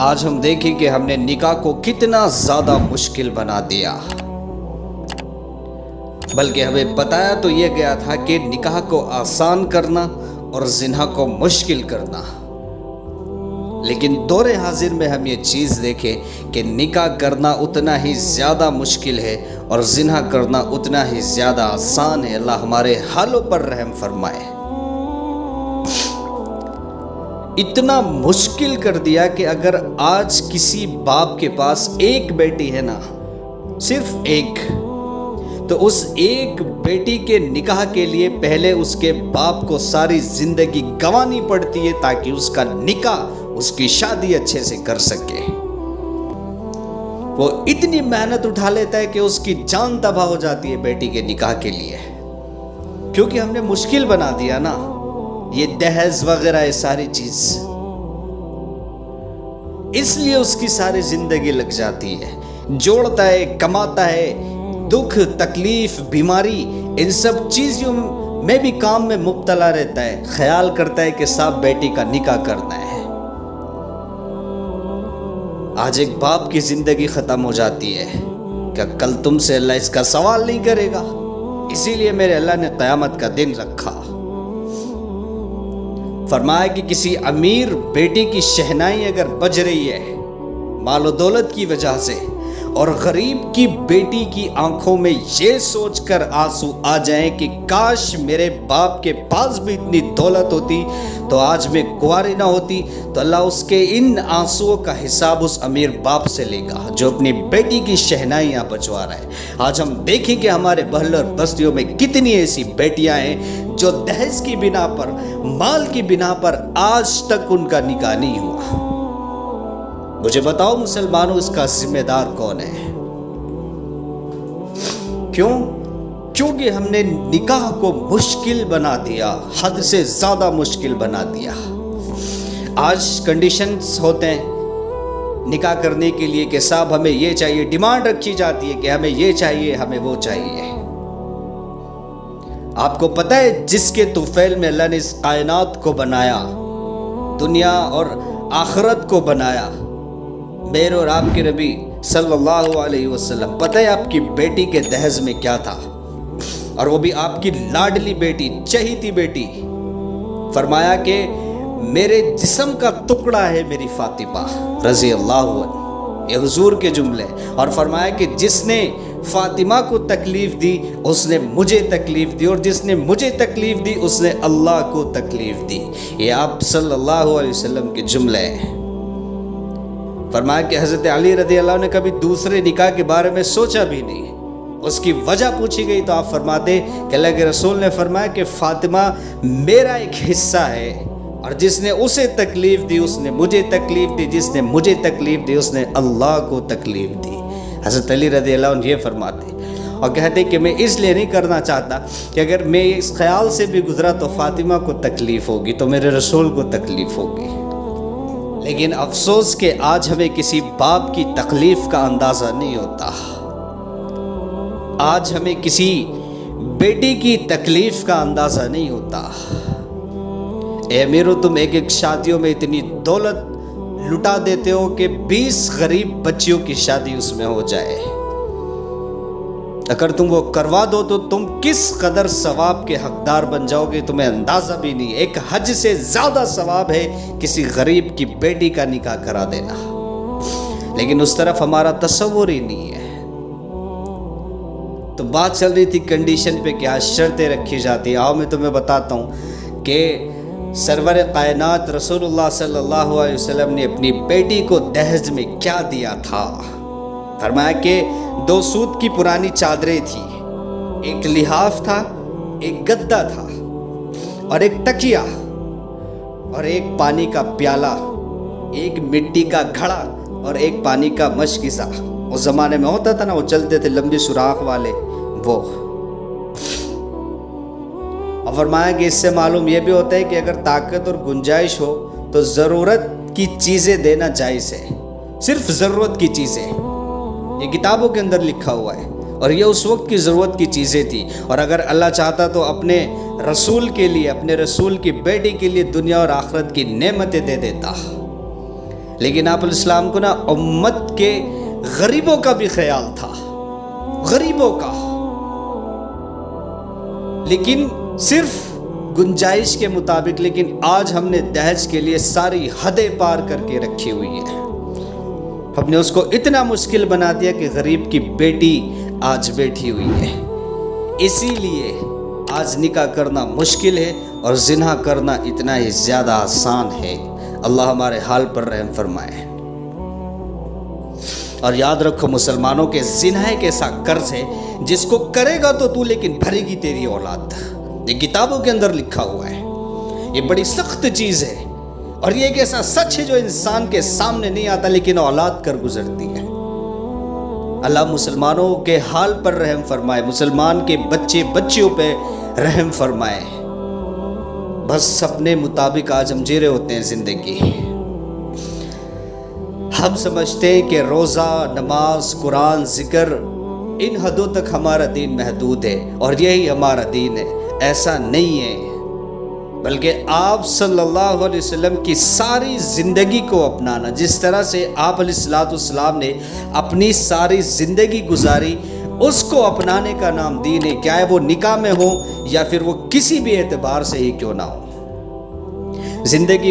آج ہم دیکھیں کہ ہم نے نکاح کو کتنا زیادہ مشکل بنا دیا، بلکہ ہمیں بتایا تو یہ گیا تھا کہ نکاح کو آسان کرنا اور زنا کو مشکل کرنا، لیکن دور حاضر میں ہم یہ چیز دیکھیں کہ نکاح کرنا اتنا ہی زیادہ مشکل ہے اور زنا کرنا اتنا ہی زیادہ آسان ہے۔ اللہ ہمارے حالوں پر رحم فرمائے۔ اتنا مشکل کر دیا کہ اگر آج کسی باپ کے پاس ایک بیٹی ہے نا، صرف ایک، تو اس ایک بیٹی کے نکاح کے لیے پہلے اس کے باپ کو ساری زندگی گنوانی پڑتی ہے تاکہ اس کا نکاح، اس کی شادی اچھے سے کر سکے۔ وہ اتنی محنت اٹھا لیتا ہے کہ اس کی جان تباہ ہو جاتی ہے بیٹی کے نکاح کے لیے، کیونکہ ہم نے مشکل بنا دیا نا، یہ دہیز وغیرہ یہ ساری چیز، اس لیے اس کی ساری زندگی لگ جاتی ہے، جوڑتا ہے، کماتا ہے، دکھ، تکلیف، بیماری، ان سب چیزوں میں بھی کام میں مبتلا رہتا ہے، خیال کرتا ہے کہ صاحب بیٹی کا نکاح کرنا ہے۔ آج ایک باپ کی زندگی ختم ہو جاتی ہے کہ کل تم سے اللہ اس کا سوال نہیں کرے گا، اسی لیے میرے اللہ نے قیامت کا دن رکھا۔ فرمایا کہ کسی امیر بیٹی کی شہنائی اگر بج رہی ہے مال و دولت کی وجہ سے، اور غریب کی بیٹی کی آنکھوں میں یہ سوچ کر آنسو آ جائیں کہ کاش میرے باپ کے پاس بھی اتنی دولت ہوتی تو آج میں کنواری نہ ہوتی، تو اللہ اس کے ان آنسوؤں کا حساب اس امیر باپ سے لے گا جو اپنی بیٹی کی شہنائیاں بجوا رہا ہے۔ آج ہم دیکھیں کہ ہمارے محلوں اور بستیوں میں کتنی ایسی بیٹیاں ہیں جو دہیز کی بنا پر، مال کی بنا پر آج تک ان کا نکاح نہیں ہوا۔ مجھے بتاؤ مسلمانوں، اس کا ذمہ دار کون ہے؟ کیونکہ ہم نے نکاح کو مشکل بنا دیا، حد سے زیادہ مشکل بنا دیا۔ آج کنڈیشنز ہوتے ہیں نکاح کرنے کے لیے کہ صاحب ہمیں یہ چاہیے، ڈیمانڈ رکھی جاتی ہے کہ ہمیں یہ چاہیے، ہمیں وہ چاہیے۔ آپ کو پتہ ہے جس کے طفیل میں اللہ نے اس کائنات کو بنایا، دنیا اور آخرت کو بنایا، میرے اور آپ کے نبی صلی اللہ علیہ وسلم، پتہ ہے آپ کی بیٹی کے دہیز میں کیا تھا؟ اور وہ بھی آپ کی لاڈلی بیٹی، چہیتی بیٹی۔ فرمایا کہ میرے جسم کا ٹکڑا ہے میری فاطمہ رضی اللہ عنہ، یہ حضور کے جملے۔ اور فرمایا کہ جس نے فاطمہ کو تکلیف دی اس نے مجھے تکلیف دی، اور جس نے مجھے تکلیف دی اس نے اللہ کو تکلیف دی۔ یہ آپ صلی اللہ علیہ وسلم کے جملے ہیں۔ فرمایا کہ حضرت علی رضی اللہ عنہ نے کبھی دوسرے نکاح کے بارے میں سوچا بھی نہیں۔ اس کی وجہ پوچھی گئی تو آپ فرماتے کہ اللہ کے رسول نے فرمایا کہ فاطمہ میرا ایک حصہ ہے، اور جس نے اسے تکلیف دی اس نے مجھے تکلیف دی، جس نے مجھے تکلیف دی اس نے اللہ کو تکلیف دی۔ حضرت علی رضی اللہ عنہ یہ فرماتے اور کہتے کہ میں اس لیے نہیں کرنا چاہتا کہ اگر میں اس خیال سے بھی گزرا تو فاطمہ کو تکلیف ہوگی تو میرے رسول کو تکلیف ہوگی۔ لیکن افسوس کہ آج ہمیں کسی باپ کی تکلیف کا اندازہ نہیں ہوتا، آج ہمیں کسی بیٹی کی تکلیف کا اندازہ نہیں ہوتا۔ اے امیرو، تم ایک ایک شادیوں میں اتنی دولت لٹا دیتے ہو کہ 20 غریب بچیوں کی شادی اس میں ہو جائے۔ اگر تم وہ کروا دو تو تم کس قدر ثواب کے حقدار بن جاؤ گے تمہیں اندازہ بھی نہیں۔ ایک حج سے زیادہ ثواب ہے کسی غریب کی بیٹی کا نکاح کرا دینا، لیکن اس طرف ہمارا تصور ہی نہیں ہے۔ تو بات چل رہی تھی کنڈیشن پہ، کیا شرطیں رکھی جاتی۔ آؤ میں تمہیں بتاتا ہوں کہ سرور کائنات رسول اللہ صلی اللہ علیہ وسلم نے اپنی بیٹی کو دہیز میں کیا دیا تھا۔ فرمایا کہ 2 سوت کی پرانی چادریں تھیں، ایک لحاف تھا، ایک گدا تھا، اور ایک تکیہ، اور ایک پانی کا پیالہ، ایک مٹی کا گھڑا، اور ایک پانی کا مشکیزہ۔ اس زمانے میں ہوتا تھا نا، وہ چلتے تھے لمبی سوراخ والے، وہ۔ اور فرمایا کہ اس سے معلوم یہ بھی ہوتا ہے کہ اگر طاقت اور گنجائش ہو تو ضرورت کی چیزیں دینا جائز ہے، صرف ضرورت کی چیزیں۔ یہ کتابوں کے اندر لکھا ہوا ہے، اور یہ اس وقت کی ضرورت کی چیزیں تھی، اور اگر اللہ چاہتا تو اپنے رسول کے لیے، اپنے رسول کی بیٹی کے لیے دنیا اور آخرت کی نعمتیں دے دیتا۔ لیکن آپ علیہ السلام کو نا امت کے غریبوں کا بھی خیال تھا، غریبوں کا، لیکن صرف گنجائش کے مطابق۔ لیکن آج ہم نے دہیج کے لیے ساری حدیں پار کر کے رکھی ہوئی ہے، ہم نے اس کو اتنا مشکل بنا دیا کہ غریب کی بیٹی آج بیٹھی ہوئی ہے۔ اسی لیے آج نکاح کرنا مشکل ہے اور زنا کرنا اتنا ہی زیادہ آسان ہے۔ اللہ ہمارے حال پر رحم فرمائے۔ اور یاد رکھو مسلمانوں کے زنا ایک ایسا قرض ہے جس کو کرے گا تو تو، لیکن بھرے گی تیری اولاد۔ یہ کتابوں کے اندر لکھا ہوا ہے، یہ بڑی سخت چیز ہے، اور یہ ایک ایسا سچ ہے جو انسان کے سامنے نہیں آتا لیکن اولاد کر گزرتی ہے۔ اللہ مسلمانوں کے حال پر رحم فرمائے، مسلمان کے بچے بچیوں پہ رحم فرمائے۔ بس اپنے مطابق آج ہم جی رہے ہوتے ہیں زندگی۔ ہم سمجھتے ہیں کہ روزہ، نماز، قرآن، ذکر، ان حدوں تک ہمارا دین محدود ہے اور یہی ہمارا دین ہے۔ ایسا نہیں ہے، بلکہ آپ صلی اللہ علیہ وسلم کی ساری زندگی کو اپنانا، جس طرح سے آپ علیہ السلام نے اپنی ساری زندگی گزاری، اس کو اپنانے کا نام دین ہے، کیا ہے وہ نکاح میں ہو یا پھر وہ کسی بھی اعتبار سے ہی کیوں نہ ہو۔ زندگی